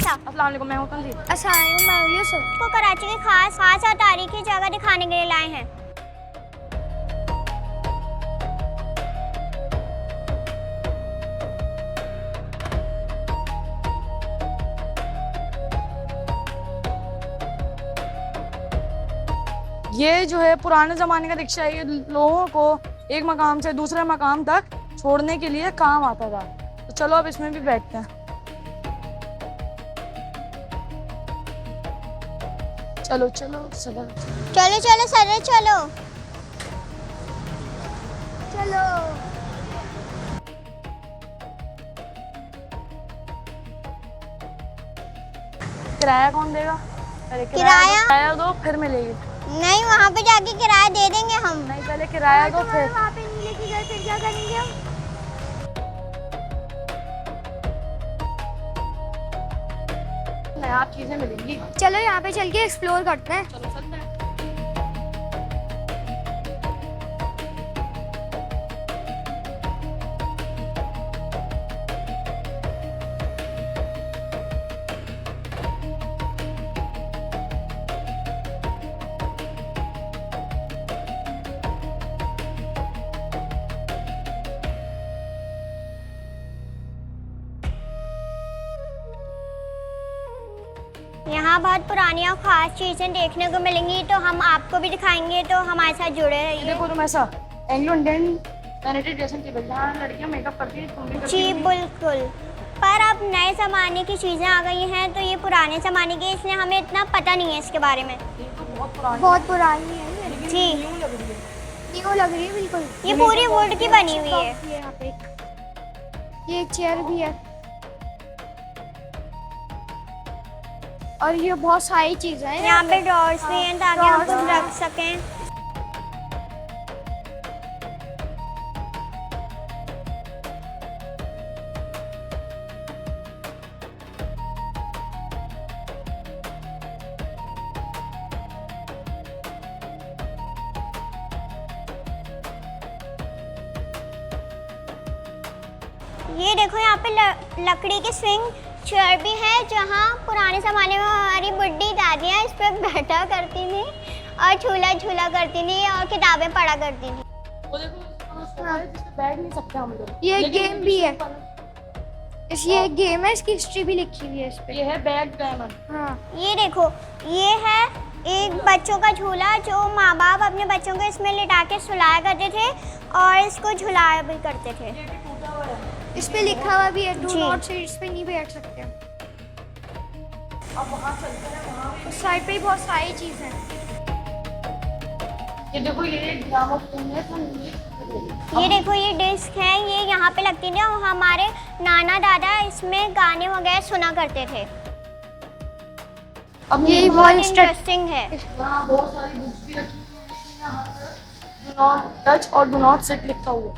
कैसा? अस्सलाम वालेकुम, मैं हूं तंजीम। अस्सलाम वालेकुम, मैं हूं यूसुफ। को कराची की खास और तारीखी जगह दिखाने के लिए लाए हैं। ये जो है पुराने ज़माने का रिक्शा है। ये लोगों को एक मकाम से दूसरे मकाम तक छोड़ने के लिए काम आता था। तो चलो अब इसमें भी बैठते हैं। चलो चलो चलो चलो चलो सर, चलो चलो। किराया कौन देगा? पहले किराया दो फिर मिलेगी। नहीं, वहाँ पे जाके किराया दे देंगे हम। नहीं, पहले किराया दो फिर। वहाँ पे नहीं लेके गए फिर क्या करेंगे हम? नया चीजें मिलेंगी। चलो यहाँ पे चल के एक्सप्लोर करते हैं। चलो चलते हैं। यहाँ बहुत पुरानी और ख़ास चीज़ें देखने को मिलेंगी, तो हम आपको भी दिखाएंगे, तो हमारे साथ जुड़े ये रहिए। देखो तुम ऐसा Anglo Indian vanity dressing table, जहाँ लड़कियाँ मेकअप करती है, तुम भी करती जी होगी। बिल्कुल। पर अब नए ज़माने की चीज़ें आ गई हैं, तो ये पुराने ज़माने की, इसलिए हमें इतना पता नहीं है इसके बारे में। ये तो बहुत पुरानी है लेकिन जी। न्यू लग रही है। न्यू लग रही है बिल्कुल। ये पूरी वुड की बनी हुई है। यहाँ पे ये एक चेयर भी है और ये बहुत सारी चीजें हैं। यहाँ पे ड्रॉर्स भी हैं ताकि हम कुछ रख सकें। ये देखो यहाँ पे लकड़ी की स्विंग चेयर भी है, जहाँ पुराने ज़माने में हमारी बुढ़ी दादियाँ इस पर बैठा करती थी और झूला झूला करती थी और किताबें पढ़ा करती थी। वो देखो हाँ, जिस पे बैठ नहीं सकते हम लोग। ये लेकिन गेम भी है। ये हाँ। गेम है, इसकी हिस्ट्री भी लिखी हुई है इस पे। ये है बैक डायमंड। हाँ, ये देखो, ये है एक बच्चों का झूला, जो माँ बाप अपने बच्चों को इसमें लिटा के सुलाया करते थे और इसको झुलाया भी करते थे। ये भी टूटा हुआ है। इस पे लिखा हुआ भी है डू जी। नॉट सिट, इस पे नहीं बैठ सकते। अब वहाँ चलते हैं, वहाँ भी उस साइड पे ही बहुत सारी चीजें हैं। ये देखो ये एक ग्रामोफोन है। ये देखो, ये डिस्क है, ये यहाँ पे लगती थी और हमारे नाना दादा इसमें गाने वगैरह सुना करते थे। अब ये बहुत बहुत इंटरेस्टिंग है। यहाँ बहुत सारी बुक्स भी रखी हुई हैं। यहाँ पर डू नॉट टच और डू नॉट सिट लिखा हुआ है।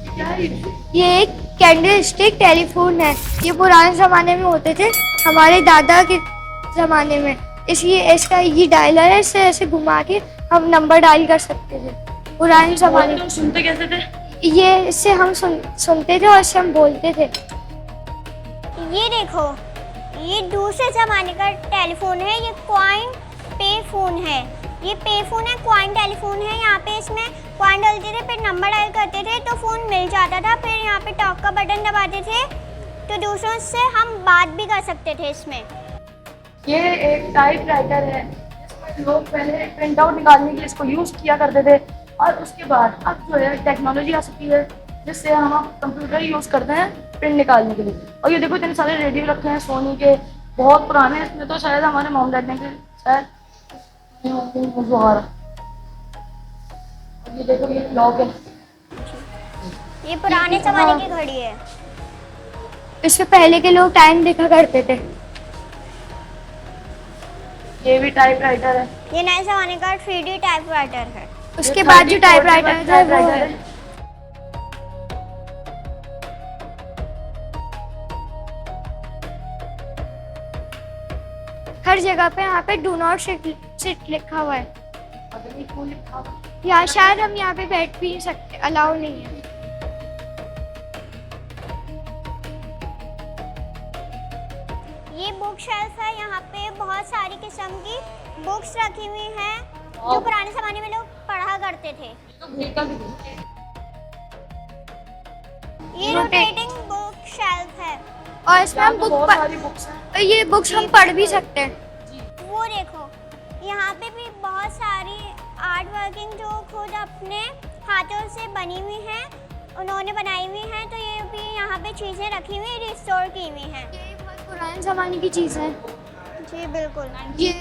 क्या है ये? ये एक कैंडल स्टिक टेलीफोन है। ये पुराने ज़माने में होते थे, हमारे दादा के ज़माने में। इसलिए इसका ये डायलर है, इससे ऐसे घुमा के हम नंबर डायल कर सकते थे पुराने ज़माने में। तुम सुनते कैसे थे? ये इससे हम सुनते थे और इससे हम बोलते थे। ये देखो, ये दूसरे ज़माने का टेलीफोन है, ये कॉइन पे फ़ोन है। ये पे फ़ोन है, कॉइन टेलीफोन है। यहाँ पे इसमें कॉइन डालते थे, फिर नंबर डायल करते थे तो फ़ोन मिल जाता था। फिर यहाँ पे टॉक का बटन दबाते थे तो दूसरों से हम बात भी कर सकते थे इसमें। ये एक टाइप राइटर है, जिसमें लोग पहले प्रिंट आउट निकालने के लिए इसको यूज़ किया करते थे, और उसके बाद अब जो है टेक्नोलॉजी आ सकती है, जिससे हम कंप्यूटर यूज़ करते हैं प्रिंट निकालने के लिए। और ये देखो इतने सारे रेडियो रखे हैं सोनी के, बहुत पुराने। इसमें तो शायद हमारे मॉम डैड ने शायद ये देखो ये क्लॉक है। ये पुराने ज़माने की घड़ी है। इससे पहले के लोग टाइम देखा करते थे। ये भी टाइप राइटर है। ये नए ज़माने का 3D टाइपराइटर है। उसके बाद जो टाइपराइटर था वो है। हर जगह पे यहाँ पे डू नॉट सिट लिखा हुआ है। पता नहीं क्यों लिखा हुआ। या शायद हम यहाँ पे बैठ भी नहीं सकते, अलाउ नहीं है। ये बुक शेल्फ है, यहाँ पे बहुत सारी किस्म की बुक्स रखी हुई हैं जो पुराने जमाने में लोग पढ़ा करते थे। तो व्हीकल भी ये रोटेटिंग बुक शेल्फ है। और इसमें हम बुक बहुत सारी बुक्स हैं। ये बुक्स हम पढ़ भी सकते हैं। वो देखो, यहाँ पे भी बहुत सारी आर्ट वर्किंग जो खुद अपने हाथों से बनी हुई हैं, उन्होंने बनाई हुई हैं। तो ये भी यहाँ पे चीज़ें रखी हुई रिस्टोर की हुई हैं। ये बहुत पुराने ज़माने की चीज़ है। जी बिल्कुल। ये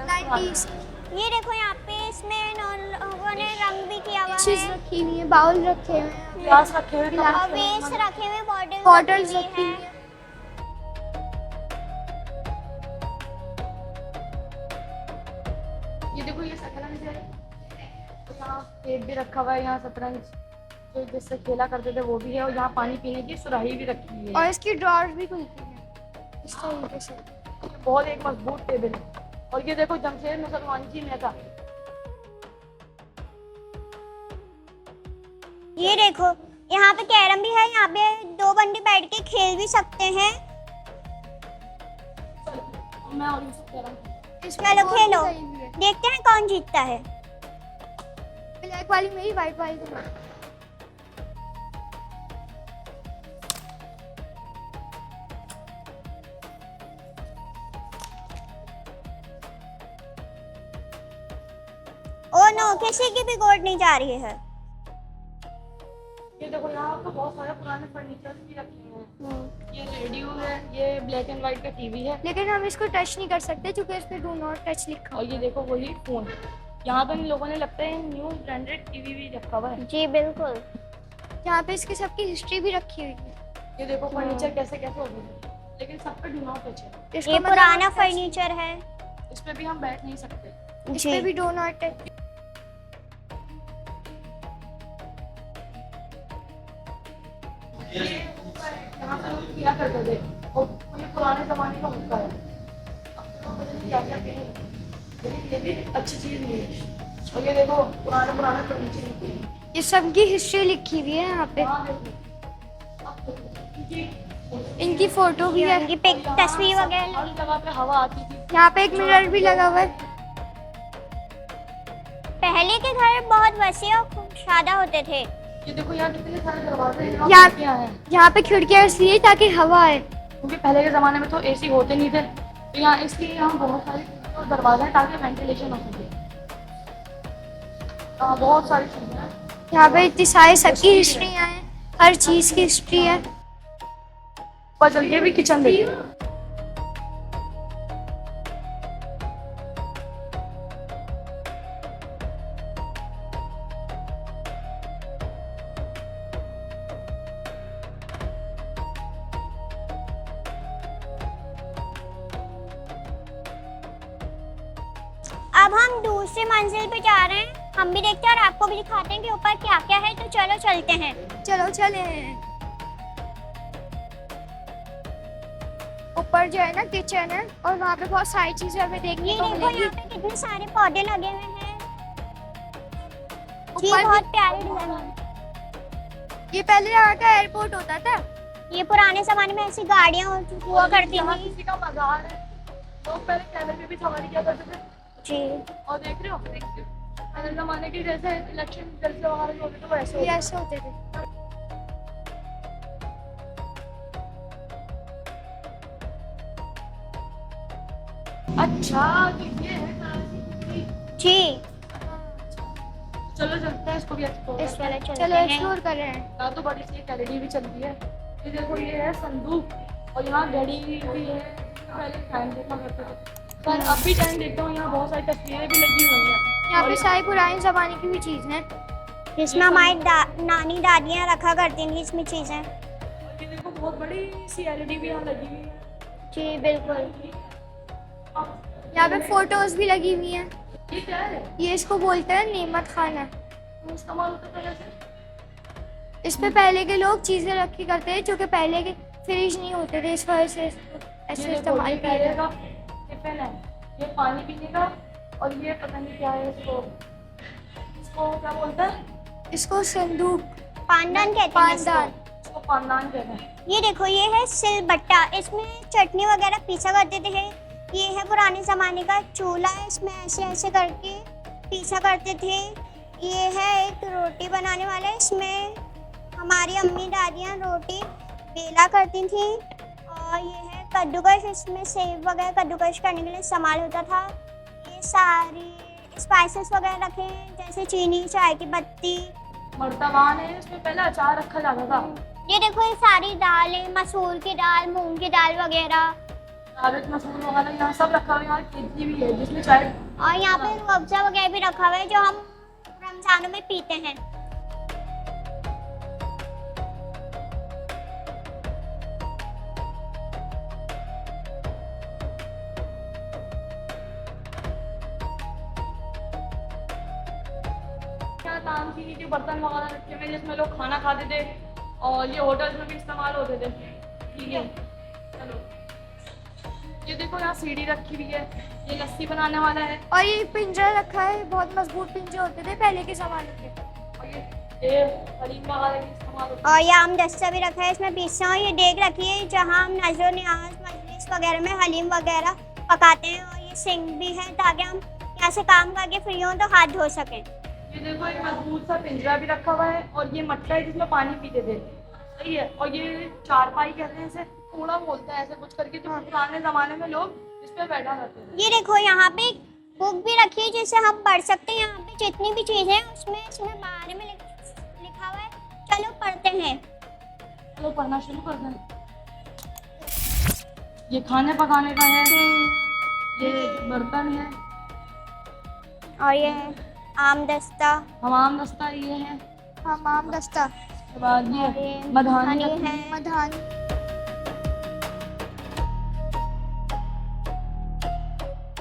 90s ये देखो, यहाँ पे इसमें लोगों ने रंग भी किया हुआ चीज़ है। रखी हुई है, बाउल रखे हुए हैं, ग्लास रखे हुए हैं। और वेस्ट रखे हुए, बॉटल्स रखी हुई हैं। ये देखो, ये शतरंज है। यहाँ टेप भी रखा हुआ है, यहाँ शतरंज जो जिससे खेला करते थे वो भी है, और यहाँ पानी पीने की सुराही भी रखी हुई है। और इसकी ड्रॉर्स भी खुलती हैं इस तरीके से। ये बहुत एक मजबूत टेबल है। और ये देखो, जमशेद मुसलमान जी में था। ये देखो, यहाँ पे कैरम भी है। यहाँ पे 2 बंदे बैठ के खेल भी सकते हैं। मैं और यूसुफ कह रहा हूँ। चलो खेलो, देखते हैं कौन जीतता है। ब्लैक वाली मेरी, वाइट वाली तुम्हारी। ओ नो, किसी की भी गोड नहीं जा रही है। ये देखो, यहाँ तो बहुत सारे पुराने फर्नीचर भी रखे हैं। ये रेडियो है, ये ब्लैक एंड व्हाइट का टीवी है। लेकिन हम इसको टच नहीं कर सकते क्योंकि इस पे डू नॉट टच लिखा और ये देखो, वही फोन। यहाँ तो इन लोगों ने लगता है न्यू ब्रांडेड टीवी भी रखा हुआ है। जी बिल्कुल। है। यहाँ पे इसकी सबकी हिस्ट्री भी रखी हुई है। ये देखो, फर्नीचर कैसे कैसे हो गए, लेकिन सब पे डू नॉट टच है। इसको ये मतलब पुराना फर्नीचर है। इस पे भी हम बैठ नहीं सकते। इस पे भी डू नॉट टच। यहाँ पे लोग किया करते थे, और ये पुराने जमाने का हुक्का है। अब तो लोग पता नहीं क्या क्या करें, लेकिन ये भी अच्छी चीज नहीं है। और ये देखो, पुराने पुराने फर्नीचर। ये सबकी हिस्ट्री लिखी हुई है यहाँ पे। इनकी फोटो भी है। इनकी पिक तस्वीर वगैरह। हर जगह पे हवा आती थी। यहाँ पे एक मिरर भी लगा हुआ है। पहले के घर बहुत वसी और खूबशादा होते थे। ये देखो, यहाँ कितने सारे दरवाजे हैं। यहाँ खिड़कियाँ हैं, यहाँ पे खिड़कियाँ इसलिए ताकि हवा आए। क्योंकि पहले के ज़माने में तो एसी होते नहीं थे, तो यहाँ इसलिए यहाँ बहुत सारे दरवाजे हैं ताकि वेंटिलेशन हो सके। बहुत सारी चीज़ें हैं। यहाँ पे इतनी सारी सबकी हिस्ट्रियाँ हैं, हर चीज़ की हिस्ट्री है। पर चल ये भी किचन देखिए। अब हम दूसरी मंजिल पे जा रहे हैं। हम भी देखते हैं और आपको भी दिखाते हैं कि ऊपर क्या क्या है। तो चलो चलते हैं। चलो चले। ऊपर जो है ना किचन है, और वहाँ पे बहुत सारी चीजें हमें देखने ये को देखो, मिलेंगी। यहाँ पे कितने सारे पौधे लगे हुए हैं। ये ऊपर बहुत प्यारे डिजाइन है। ये पहले यहाँ का एयरपोर्ट होता था। ये पुराने जमाने में ऐसी गाड़ियाँ हुआ करती यहाँ थी। किसी का मज़ार है, लोग पहले कैमरे में भी सवारी किया करते थे। जी। और देख रहे हो, पहले ज़माने की जैसे इलेक्शन जलसे वगैरह होते थे वैसे ये होते थे। ऐसे होते थे। अच्छा, तो ये है कराची। जी चलो चलते हैं, इसको भी एक्सप्लोर करते हैं। चलो चलो हैं। एक्सप्लोर कर रहे हैं। यहाँ तो बड़ी सी एलईडी भी चलती है। ये देखो, ये है संदूक, और यहाँ घड़ी भी है। पहले टाइम देखा करते थे, पर अब भी टाइम देखता हूँ। यहाँ बहुत सारी तस्वीरें भी लगी हुई हैं। यहाँ पे सारी पुराने जमाने की भी चीज़ हैं। इसमें हमारी नानी दादियाँ रखा करती थी इसमें चीज़ें। और ये देखो, बहुत बड़ी सी एलईडी भी यहाँ लगी हुई है। जी बिल्कुल। यहाँ पे फोटोज भी लगी हुई हैं। ये क्या है? ये इसको बोलते हैं नेमत खाना। इस्तेमाल होता था कैसे? इस पे पहले के लोग चीज़ें रखी करते हैं, जो कि पहले के फ्रिज नहीं होते थे, इस वजह से इसको ऐसे ये देखो, इस्तेमाल ये किया पहले जाता का टिफिन है। ये पानी पीने का और ये पता नहीं क्या है, इसको क्या बोलते हैं? इसको संदूक, पानदान कहते हैं पानदान। इसको पानदान कहते हैं। इसको। ये देखो, ये है सिलबट्टा, इसमें चटनी वगैरह पीसा करते थे। ये है पुराने ज़माने का चूल्हा, इसमें ऐसे ऐसे करके पीसा करते थे। ये है एक रोटी बनाने वाला, इसमें हमारी अम्मी दादियाँ रोटी बेला करती थी। और ये है कद्दूकश, इसमें सेब वगैरह कद्दूकश करने के लिए इस्तेमाल होता था। ये सारी स्पाइसेस वगैरह रखे हैं, जैसे चीनी, चाय की पत्ती। मर्तबान है, इसमें पहले अचार रखा जाता था। ये देखो, ये सारी दालें, मसूर की दाल, मूंग की दाल वगैरह, साबित मसूर वगैरह यहाँ सब रखा हुआ है। यहाँ केतली भी है जिसमें चाय। और यहाँ पे रूअफ़ज़ा वगैरह भी रखा हुआ है जो हम रमजानों में पीते हैं। यहाँ तामचीनी के बर्तन वगैरह रखे हुए जिसमें लोग खाना खाते थे, और ये होटल्स में भी इस्तेमाल होते थे। ठीक है, चलो ये देखो यहाँ सीढ़ी रखी हुई है, ये लस्सी बनाने वाला है। और ये पिंजरा रखा है, बहुत मजबूत पिंजरे होते थे पहले के ज़माने के। और ये हलीम वगैरह भी इस्तेमाल होता और ये आम दस्ता भी रखा है, इसमें पीसते हैं। और ये देग रखी है जहाँ हम नज़र न्याज मजलिस वगैरह में हलीम वगैरह पकाते हैं। और ये सिंक भी है ताकि हम यहाँ से काम करके फ्री हों तो हाथ धो सकें। ये देखो एक मजबूत सा पिंजरा भी रखा हुआ है, और ये मटका है जिसमें पानी पीते थे। सही है। और ये चारपाई कहते हैं, इसे कूड़ा बोलते हैं, ऐसे कुछ करके जो पुराने जमाने में लोग इस पे बैठा करते थे। ये देखो, यहाँ पे एक बुक भी रखी है जिससे हम पढ़ सकते हैं। यहाँ पे जितनी भी चीज़ें हैं उसमें इसमें बारे में लिखा हुआ है। चलो पढ़ते हैं। चलो पढ़ना शुरू कर दें। ये खाने पकाने का है, ये बर्तन है, और ये है आम दस्ता, हमाम दस्ता ये है। हमाम दस्ता, उसके बाद और ये ये मधानी मधानी है। मधान।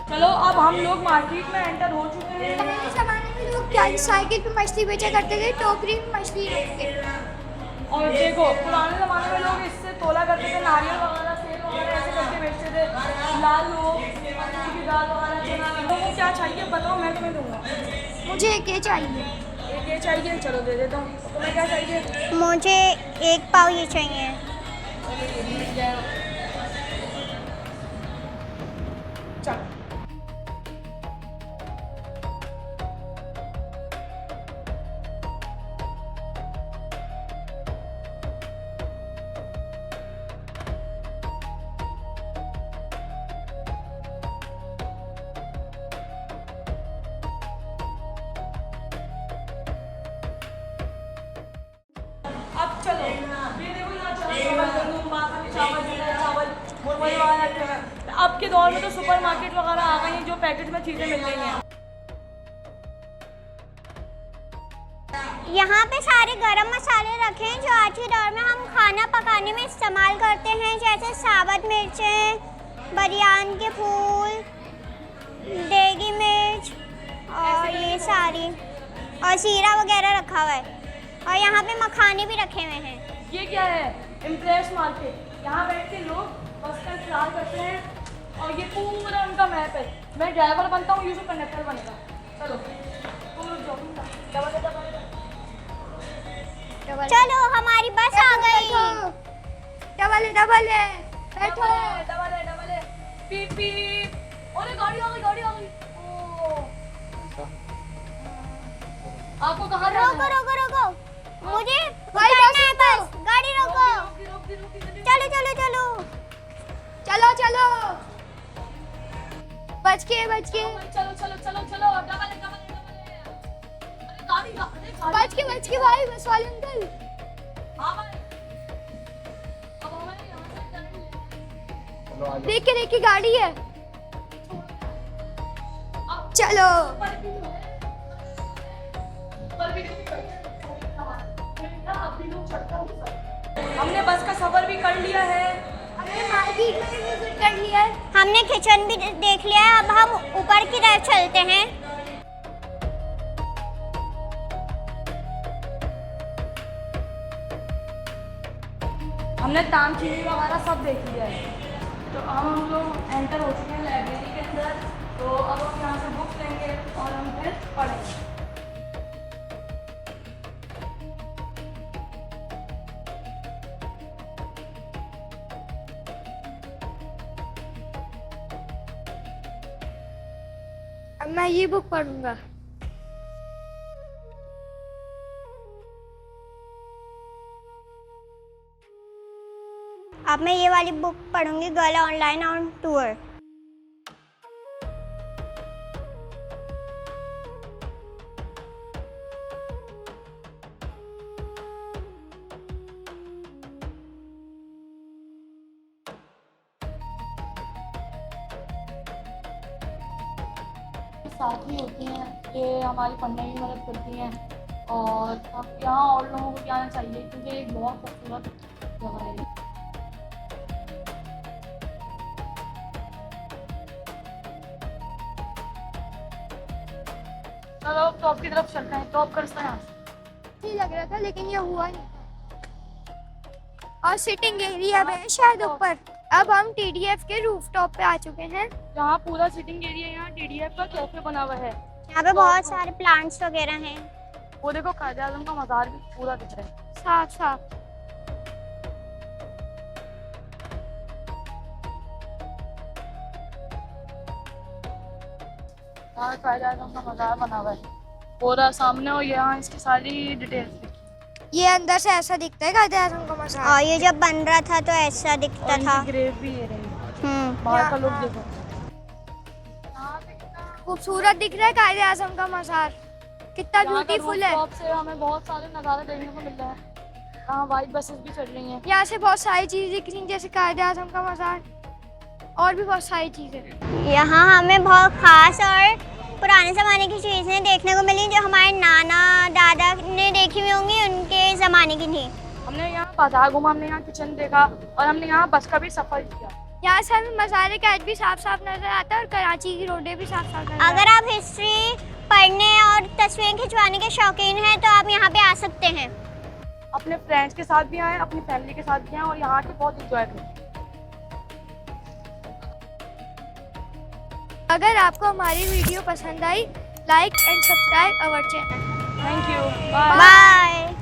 चलो अब हम लोग मार्केट में एंटर हो चुके हैं। पहले ज़माने में लोग क्या साइकिल पे मछली बेचा करते थे, टोकरी में मछली रख के। और देखो पुराने ज़माने में लोग इससे तोला करते थे, नारियल वगैरह सेब वगैरह ऐसे करके बेचते थे। लाल लोग की दाल वगैरह चना। तुमको क्या चाहिए बताओ, मैं तुम्हें दूंगा। मुझे एक ये चाहिए। एक ये चाहिए, चलो दे देता हूँ। तुम्हें क्या चाहिए? मुझे एक पाव ये चाहिए। चलो अब चलो, ये देखो यहाँ चावल, गंदम, बासमती चावल, जीरा चावल, मुरमुरे वगैरह रखे हुए हैं। अब के दौर में तो सुपर मार्केट वगैरह आ गई हैं जो पैकेट में चीज़ें मिल रही हैं। यहाँ पे सारे गरम मसाले रखे हैं जो आज के दौर में हम खाना पकाने में इस्तेमाल करते हैं, जैसे साबुत मिर्चें, बरियान के फूल, देगी मिर्च और ये सारी, और जीरा वगैरह रखा हुआ है। और यहाँ पे मखाने भी रखे हुए हैं। ये क्या है? Impress market. यहाँ बैठ के लोग बस का इंतजार करते हैं, और ये पूरा उनका मैप है। मैं ड्राइवर बनता हूँ, यूसुफ कंडक्टर बनेगा। चलो तुम लोग जाओ, चलो हमारी बस आ गई। डबल है, डबल है, बैठो। डबल है। पीप पीप। अरे गाड़ी आ गई, गाड़ी आ गई। ओ आपको कहाँ जाना रोको है? रोको रोको, मुझे भाई उतरना है बस। गाड़ी रोको। रोकी। चलो चलो चलो। चलो चलो, बच के। चलो डबल है। अरे गाड़ी बच के भाई, बस वाले अंकल। हाँ भाई, अब हमें यहाँ से टर्न लेना है। देख के गाड़ी है। चलो। हमने बस का सफर भी कर लिया है। हमने मार्केट में भी विजिट कर लिया है। हमने किचन भी देख लिया है। अब हम ऊपर की तरफ चलते हैं। हमने तामचीनी वगैरह सब देख लिया है। तो अब हम लोग एंटर हो चुके हैं लाइब्रेरी के अंदर। तो अब हम यहाँ से बुक्स लेंगे। और हम फिर पढ़ेंगे। अब मैं ये बुक पढ़ूंगा। अब मैं ये वाली बुक पढ़ूंगी, गर्ल ऑनलाइन ऑन टूर। साथी होती हैं, ये हमारी पढ़ने में मदद करती हैं और हम यहाँ और लोगों को भी आना चाहिए क्योंकि एक बहुत खूबसूरत जगह है। चलो टॉप की तरफ चलते हैं, टॉप करते हैं। ठीक लग रहा था लेकिन ये हुआ नहीं। और सिटिंग एरिया में है शायद ऊपर। अब हम TDF के रूफटॉप पे आ चुके हैं। यहाँ पूरा सिटिंग एरिया, यहाँ TDF का कैफे बना हुआ है। यहाँ पे बहुत सारे प्लांट्स वगैरह हैं। वो देखो कायदे आज़म का मज़ार भी पूरा दिख रहा है साफ साफ। यहाँ कायदे आज़म का मज़ार बना हुआ है पूरा सामने, और यहाँ इसकी सारी डिटेल्स। ये अंदर से ऐसा दिखता है कायदे आज़म का मज़ार। और ये जब बन रहा था तो ऐसा दिखता था। ग्रेव भी ये रही, बाहर का लुक देखो। यहाँ पे कितना खूबसूरत दिख रहा है कायदे आज़म का मज़ार, कितना यहाँ का ब्यूटीफुल है। rooftop से हमें बहुत सारे नज़ारे देखने को मिल रहे हैं। यहाँ वाइट बसेस भी चल रही हैं। यहाँ से बहुत सारी चीज़ें दिख रही हैं जैसे कायदे आज़म का मज़ार और भी बहुत सारी चीज़ें। यहाँ हमें बहुत खास और पुराने ज़माने की चीज़ें देखने को मिली जो हमारे नाना दादा ने देखी हुई होंगी, उनके ज़माने की थी। हमने यहाँ बाजार घूमा, हमने यहाँ किचन देखा और हमने यहाँ बस का भी सफ़र किया। यहाँ से हमें मज़ार कैद भी साफ साफ नजर आता है और कराची की रोडें भी साफ साफ नजर आती अगर आप हिस्ट्री पढ़ने और तस्वीरें खिंचवाने के शौकीन हैं तो आप यहाँ पे आ सकते हैं। अपने फ्रेंड्स के साथ भी आए, अपनी फैमिली के साथ भी आए और यहाँ के बहुत इंजॉय करें। अगर आपको हमारी वीडियो पसंद आई, like and subscribe our channel. Thank you, bye. Bye.